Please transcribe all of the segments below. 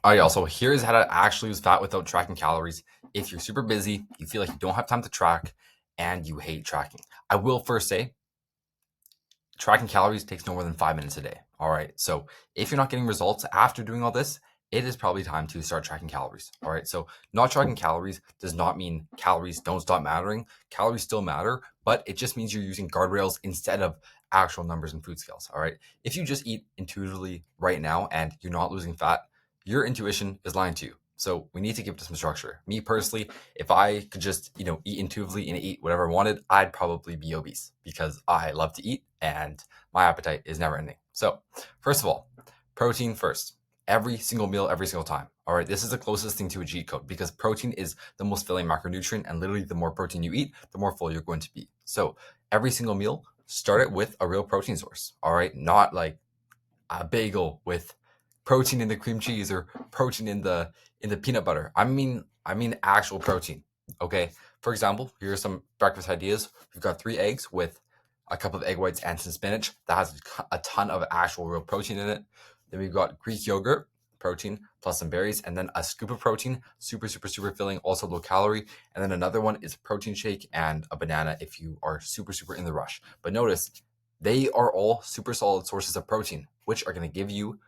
All right, also, here's how to actually lose fat without tracking calories. If you're super busy, you feel like you don't have time to track, and you hate tracking. I will first say, tracking calories takes no more than 5 minutes a day. All right, so if you're not getting results after doing all this, it is probably time to start tracking calories. All right, so not tracking calories does not mean calories don't stop mattering. Calories still matter, but it just means you're using guardrails instead of actual numbers and food scales. All right, if you just eat intuitively right now and you're not losing fat, your intuition is lying to you. So we need to give it some structure. Me personally, if I could just, eat intuitively and eat whatever I wanted, I'd probably be obese because I love to eat and my appetite is never ending. So, first of all, protein first. Every single meal, every single time. All right, this is the closest thing to a cheat code because protein is the most filling macronutrient, and literally the more protein you eat, the more full you're going to be. So, every single meal, start it with a real protein source. All right, not like a bagel with protein in the cream cheese or protein in the peanut butter. I mean actual protein. Okay. For example, here are some breakfast ideas. We've got 3 eggs with a cup of egg whites and some spinach. That has a ton of actual real protein in it. Then we've got Greek yogurt, protein plus some berries, and then a scoop of protein, super, super, super filling, also low calorie. And then another one is a protein shake and a banana if you are super, super in the rush. But notice they are all super solid sources of protein, which are going to give you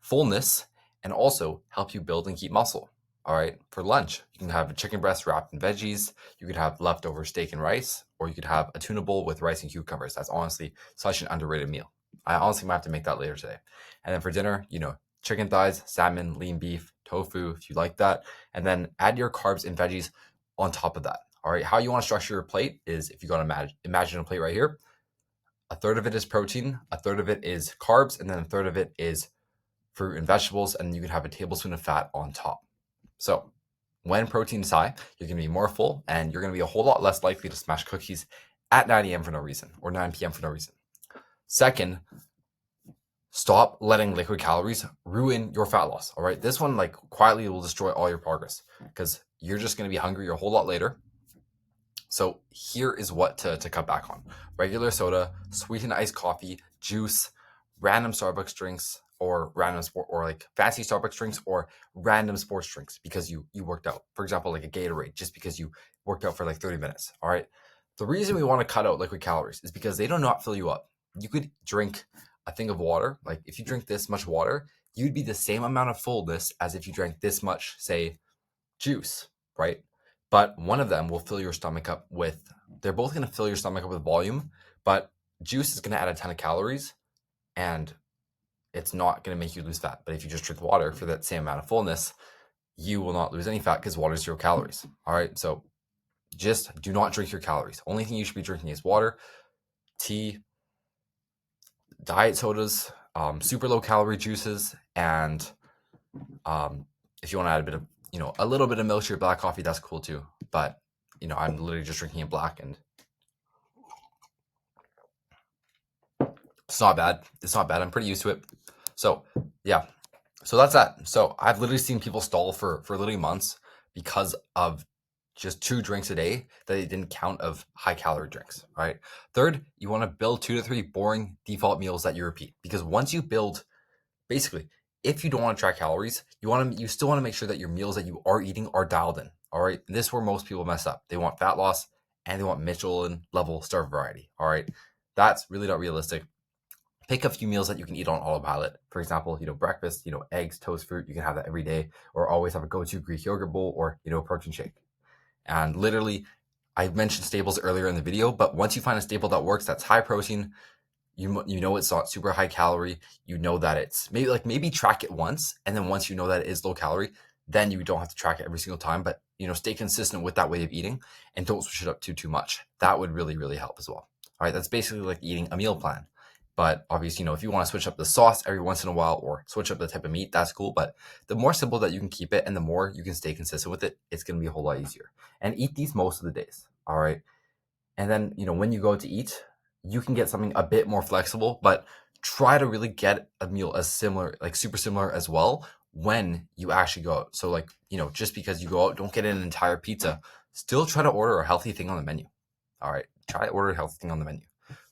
fullness and also help you build and keep muscle. All right. For lunch, you can have a chicken breast wrapped in veggies. You could have leftover steak and rice, or you could have a tuna bowl with rice and cucumbers. That's honestly such an underrated meal. I honestly might have to make that later today. And then for dinner, chicken thighs, salmon, lean beef, tofu, if you like that. And then add your carbs and veggies on top of that. All right. How you want to structure your plate is if you got to imagine a plate right here. A third of it is protein, a third of it is carbs, and then a third of it is fruit and vegetables, and you can have a tablespoon of fat on top. So when protein is high, you're going to be more full, and you're going to be a whole lot less likely to smash cookies at 9 a.m. for no reason, or 9 p.m. for no reason. Second, stop letting liquid calories ruin your fat loss. All right, this one quietly will destroy all your progress because you're just going to be hungry a whole lot later. So here is what to cut back on: regular soda, sweetened iced coffee, juice, random Starbucks drinks, or fancy Starbucks drinks, or random sports drinks because you worked out. For example, like a Gatorade, just because you worked out for 30 minutes. All right. The reason we want to cut out liquid calories is because they do not fill you up. You could drink a thing of water. Like if you drink this much water, you'd be the same amount of fullness as if you drank this much, say, juice, right? But one of them will fill your stomach up they're both going to fill your stomach up with volume, but juice is going to add a ton of calories and it's not going to make you lose fat. But if you just drink water for that same amount of fullness, you will not lose any fat because water is 0 calories. All right. So just do not drink your calories. Only thing you should be drinking is water, tea, diet sodas, super low calorie juices, and if you want to add a little bit of milk to your black coffee, that's cool too. But I'm literally just drinking it black, and it's not bad. It's not bad. I'm pretty used to it. So yeah, so that's that. So I've literally seen people stall for literally months because of just 2 drinks a day that they didn't count of high calorie drinks. Right. Third, you want to build 2 to 3 boring default meals that you repeat, because once you build, basically, if you don't want to track calories, you still want to make sure that your meals that you are eating are dialed in. All right. And this is where most people mess up. They want fat loss and they want Michelin level star variety. All right. That's really not realistic. Pick a few meals that you can eat on autopilot. For example, breakfast, eggs, toast, fruit. You can have that every day, or always have a go-to Greek yogurt bowl, or, a protein shake. And literally, I mentioned staples earlier in the video, but once you find a staple that works, that's high protein, you know it's not super high calorie, that it's maybe track it once, and then once you know that it is low calorie, then you don't have to track it every single time, but stay consistent with that way of eating and don't switch it up too much. That would really, really help as well. All right, that's basically like eating a meal plan. But obviously, if you want to switch up the sauce every once in a while or switch up the type of meat, that's cool. But the more simple that you can keep it and the more you can stay consistent with it, it's going to be a whole lot easier. And eat these most of the days. All right. And then, when you go to eat, you can get something a bit more flexible, but try to really get a meal as similar, super similar as well when you actually go out. So just because you go out, don't get an entire pizza. Still try to order a healthy thing on the menu. All right. Try to order a healthy thing on the menu.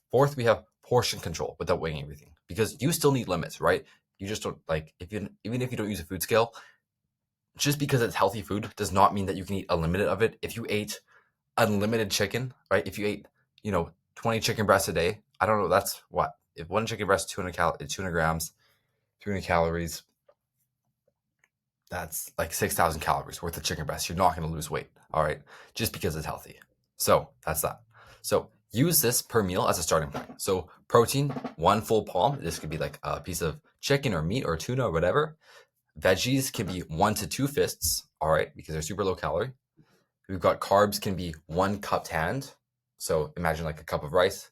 Fourth, we have portion control without weighing everything, because you still need limits, right? You just don't even if you don't use a food scale, just because it's healthy food does not mean that you can eat unlimited of it. If you ate unlimited chicken, right? If you ate, 20 chicken breasts a day, I don't know, that's what? If one chicken breast, 200 grams, 300 calories, that's like 6,000 calories worth of chicken breast. You're not going to lose weight, all right? Just because it's healthy. So that's that. So use this per meal as a starting point. So protein, one full palm. This could be like a piece of chicken or meat or tuna or whatever. Veggies can be 1 to 2 fists, all right, because they're super low calorie. We've got carbs can be 1 cupped hand. So imagine like a cup of rice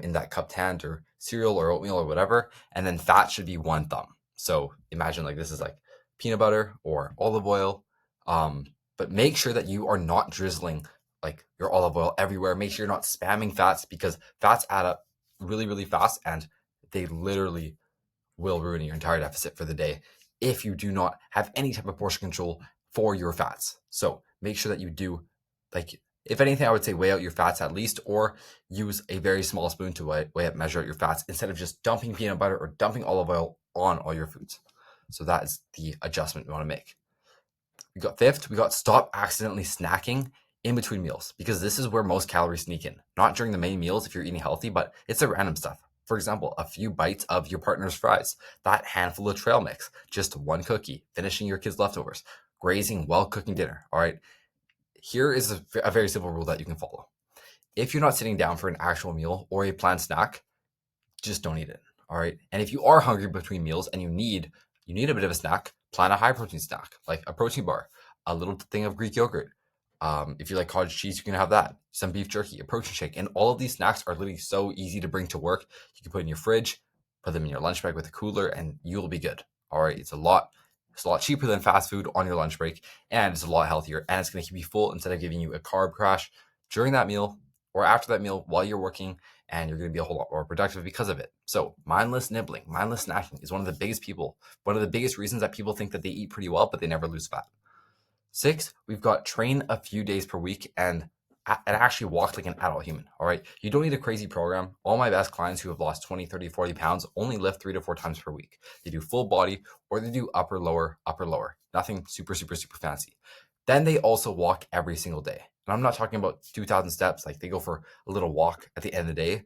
in that cupped hand, or cereal or oatmeal or whatever. And then fat should be 1 thumb. So imagine like this is like peanut butter or olive oil. But make sure that you are not drizzling like your olive oil everywhere. Make sure you're not spamming fats, because fats add up really, really fast, and they literally will ruin your entire deficit for the day if you do not have any type of portion control for your fats. So make sure that you do, like, if anything, I would say weigh out your fats at least, or use a very small spoon to weigh up, measure out your fats, instead of just dumping peanut butter or dumping olive oil on all your foods. So that is the adjustment we want to make. We got fifth, we got stop accidentally snacking in between meals, because this is where most calories sneak in. Not during the main meals if you're eating healthy, but it's the random stuff. For example, a few bites of your partner's fries, that handful of trail mix, just one cookie, finishing your kids' leftovers, grazing while cooking dinner. All right. Here is a very simple rule that you can follow. If you're not sitting down for an actual meal or a planned snack, just don't eat it. All right. And if you are hungry between meals and you need a bit of a snack, plan a high protein snack, like a protein bar, a little thing of Greek yogurt. If you like cottage cheese, you can have that. Some beef jerky, a protein shake. And all of these snacks are literally so easy to bring to work. You can put in your fridge, put them in your lunch bag with a cooler, and you'll be good. All right. It's a lot cheaper than fast food on your lunch break, and it's a lot healthier, and it's going to keep you full instead of giving you a carb crash during that meal or after that meal while you're working, and you're going to be a whole lot more productive because of it. So mindless nibbling, mindless snacking is one of the biggest reasons that people think that they eat pretty well, but they never lose fat. 6, we've got train a few days per week and actually walk like an adult human. All right. You don't need a crazy program. All my best clients who have lost 20, 30, 40 pounds only lift 3 to 4 times per week. They do full body, or they do upper, lower, upper, lower. Nothing super, super, super fancy. Then they also walk every single day. And I'm not talking about 2,000 steps. Like, they go for a little walk at the end of the day.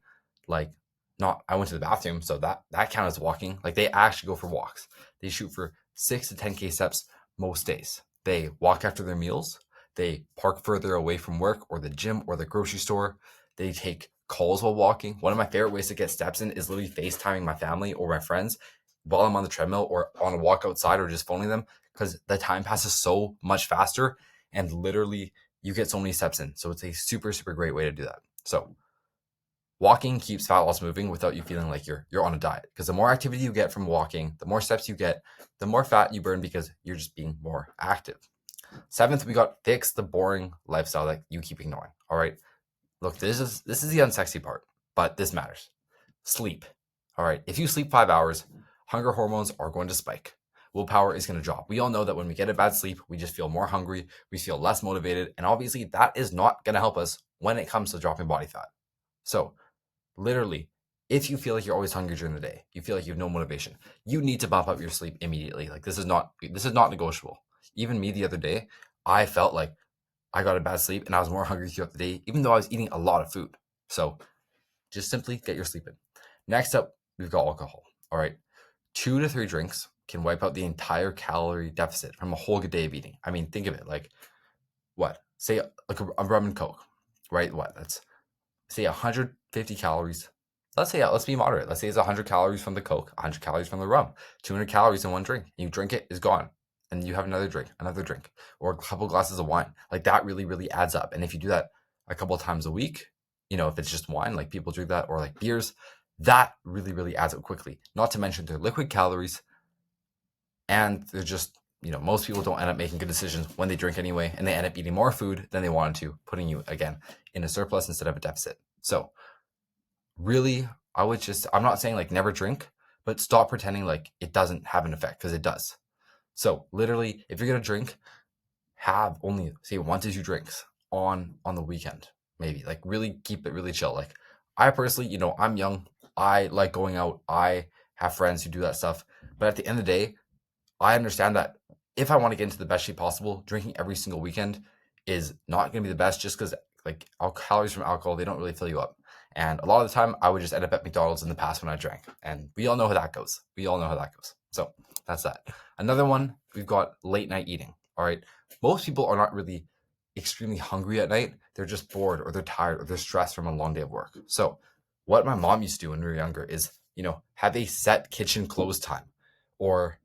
Like, not, I went to the bathroom, so that counts as walking. Like, they actually go for walks. They shoot for 6 to 10K steps most days. They walk after their meals. They park further away from work or the gym or the grocery store. They take calls while walking. One of my favorite ways to get steps in is literally FaceTiming my family or my friends while I'm on the treadmill or on a walk outside, or just phoning them, because the time passes so much faster, and literally you get so many steps in. So it's a super, super great way to do that. So walking keeps fat loss moving without you feeling like you're on a diet, because the more activity you get from walking, the more steps you get, the more fat you burn, because you're just being more active. 7th, we got fix the boring lifestyle that you keep ignoring. All right. Look, this is the unsexy part, but this matters. Sleep. All right. If you sleep 5 hours, hunger hormones are going to spike. Willpower is going to drop. We all know that when we get a bad sleep, we just feel more hungry, we feel less motivated, and obviously that is not going to help us when it comes to dropping body fat. So literally, if you feel like you're always hungry during the day, you feel like you have no motivation, you need to bump up your sleep immediately. Like, this is not negotiable. Even me the other day, I felt like I got a bad sleep and I was more hungry throughout the day, even though I was eating a lot of food. So just simply get your sleep in. Next up, we've got alcohol. All right. 2 to 3 drinks can wipe out the entire calorie deficit from a whole day of eating. I mean, think of it like, what? Say like a rum and Coke, right? What? That's, say, 150 calories. Let's be moderate. Let's say it's 100 calories from the Coke, 100 calories from the rum, 200 calories in one drink. You drink it, it's gone. And you have another drink, or a couple glasses of wine. Like, that really, really adds up. And if you do that a couple of times a week, if it's just wine, like people drink that, or like beers, that really, really adds up quickly. Not to mention they're liquid calories, and they're just, most people don't end up making good decisions when they drink anyway, and they end up eating more food than they wanted to, putting you again in a surplus instead of a deficit. So really, I'm not saying like never drink, but stop pretending like it doesn't have an effect, because it does. So literally, if you're going to drink, have only, say, 1 to 2 drinks on the weekend, maybe. Like, really keep it really chill. Like, I personally, I'm young. I like going out. I have friends who do that stuff. But at the end of the day, I understand that if I want to get into the best shape possible, drinking every single weekend is not going to be the best, just because like calories from alcohol, they don't really fill you up. And a lot of the time, I would just end up at McDonald's in the past when I drank. And we all know how that goes. So that's that. Another one, we've got late night eating. All right. Most people are not really extremely hungry at night. They're just bored, or they're tired, or they're stressed from a long day of work. So what my mom used to do when we were younger is, have a set kitchen close time. Or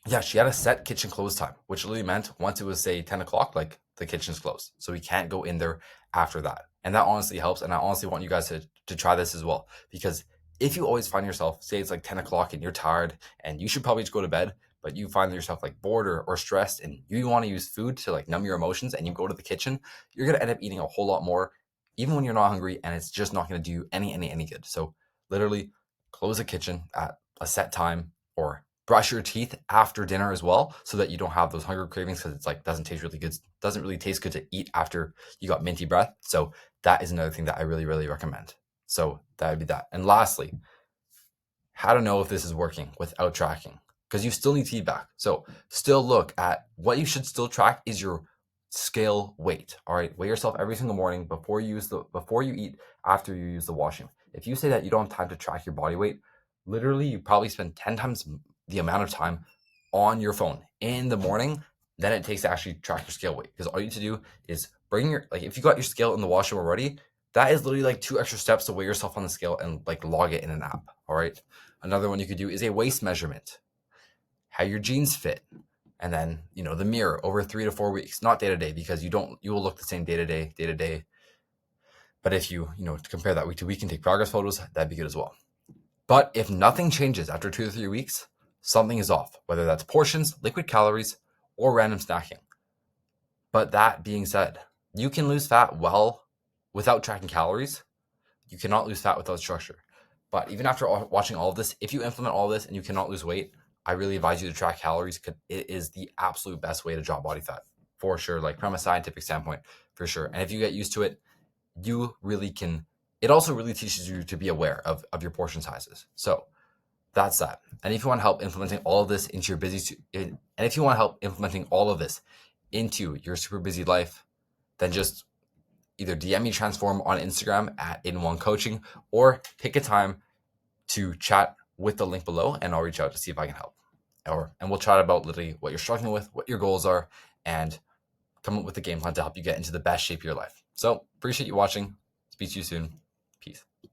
yeah, she had a set kitchen close time, which literally meant once it was, say, 10 o'clock, like the kitchen's closed. So we can't go in there after that. And that honestly helps. And I honestly want you guys to try this as well. Because if you always find yourself, say it's like 10 o'clock and you're tired and you should probably just go to bed, but you find yourself like bored or stressed and you want to use food to like numb your emotions and you go to the kitchen, you're going to end up eating a whole lot more, even when you're not hungry, and it's just not going to do you any good. So literally close the kitchen at a set time, or brush your teeth after dinner as well, so that you don't have those hunger cravings, because it's like doesn't really taste good to eat after you got minty breath. So that is another thing that I really recommend. So that would be that. And lastly, how to know if this is working without tracking, because you still need feedback. So still look at what you should still track is your scale weight. All right, weigh yourself every single morning before you eat, after you use the washroom. If you say that you don't have time to track your body weight, literally you probably spend 10 times the amount of time on your phone in the morning than it takes to actually track your scale weight. Because all you need to do is if you got your scale in the washroom already, that is literally like 2 extra steps to weigh yourself on the scale and like log it in an app. All right. Another one you could do is a waist measurement, how your jeans fit, and then the mirror over 3 to 4 weeks, not day to day, because you will look the same day to day. But if you compare that week to week and take progress photos, that'd be good as well. But if nothing changes after 2 to 3 weeks, something is off, whether that's portions, liquid calories, or random snacking. But that being said, you can lose fat well without tracking calories. You cannot lose fat without structure. But even after watching all of this, if you implement all of this and you cannot lose weight, I really advise you to track calories, because it is the absolute best way to drop body fat, for sure. Like from a scientific standpoint, for sure. And if you get used to it, you really can. It also really teaches you to be aware of your portion sizes. So that's that. And if you want help implementing all of this into your super busy life, then just either DM me Transform on Instagram at In1Coaching, or pick a time to chat with the link below, and I'll reach out to see if I can help. And we'll chat about literally what you're struggling with, what your goals are, and come up with a game plan to help you get into the best shape of your life. So appreciate you watching. Speak to you soon.